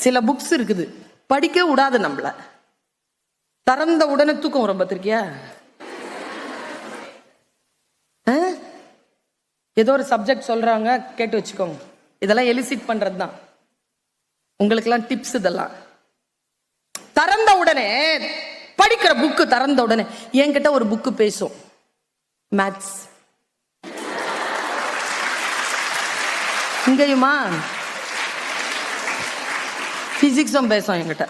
சில புக்ஸ் இருக்குது படிக்க விடாது நம்மள. திறந்த உடனே தூக்கம் வரும் பார்த்திருக்கியா? ஏதோ ஒரு சப்ஜெக்ட் சொல்றாங்க, கேட்டு வச்சுக்கோங்க. இதெல்லாம் எலிசிட் பண்றது தான். உங்களுக்கெல்லாம் டிப்ஸ் இதெல்லாம். திறந்த உடனே படிக்கிற புக்கு திறந்த உடனே என்கிட்ட ஒரு புக்கு பேசும். மேத்ஸ் இங்கேயுமா பிசிக்ஸும் பேசும் என்கிட்ட.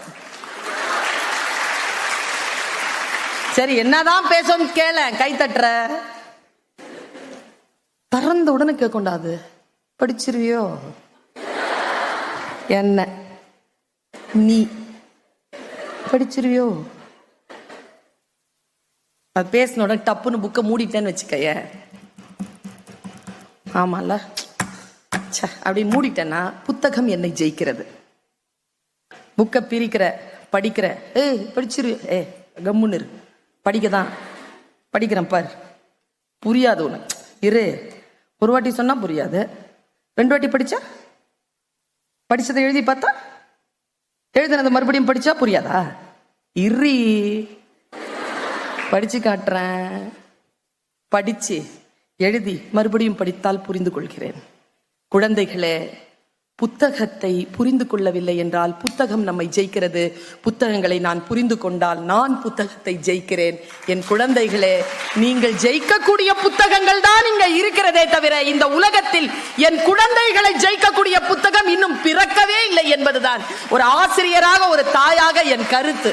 சரி, என்னதான் பேசும் கேள, கை தட்டுற. திறந்த உடனே கேட்கொண்டாது. படிச்சிருவியோ? என்ன நீ படிச்சிருவியோ? அது பேசின உடனே டப்புன்னு புக்கை மூடிட்டேன்னு வச்சுக்கைய. ஆமால, அப்படின்னு மூடிட்டேன்னா புத்தகம் என்னை ஜெயிக்கிறது. புக்கை பிரிக்கிற, படிக்கிற, படிச்சிரு, கம்முன்னு இரு, படிக்கதான் படிக்கிறேன் பார். புரியாது உனக்கு, இரு. ஒரு வாட்டி சொன்னா புரியாது, 2 வாட்டி படிச்சா, படிச்சதை எழுதி பார்த்தா, எழுதினதை மறுபடியும் படிச்சா புரியாதா? இரு, படிச்சு காட்டுறேன். படிச்சு எழுதி மறுபடியும் படித்தால் புரிந்து கொள்கிறேன். குழந்தைகளே, புத்தகத்தை புரிந்து கொள்ளவில்லை என்றால் புத்தகம் நம்மை ஜெயிக்கிறது. புத்தகங்களை நான் புரிந்து கொண்டால் நான் புத்தகத்தை ஜெயிக்கிறேன். என் குழந்தைகளே, நீங்கள் ஜெயிக்கக்கூடிய புத்தகங்கள் தான் இங்க இருக்கிறதே தவிர இந்த உலகத்தில் என் குழந்தைகளை ஜெயிக்கக்கூடிய புத்தகம் இன்னும் பிறக்கவே இல்லை என்பதுதான் ஒரு ஆசிரியராக, ஒரு தாயாக என் கருத்து.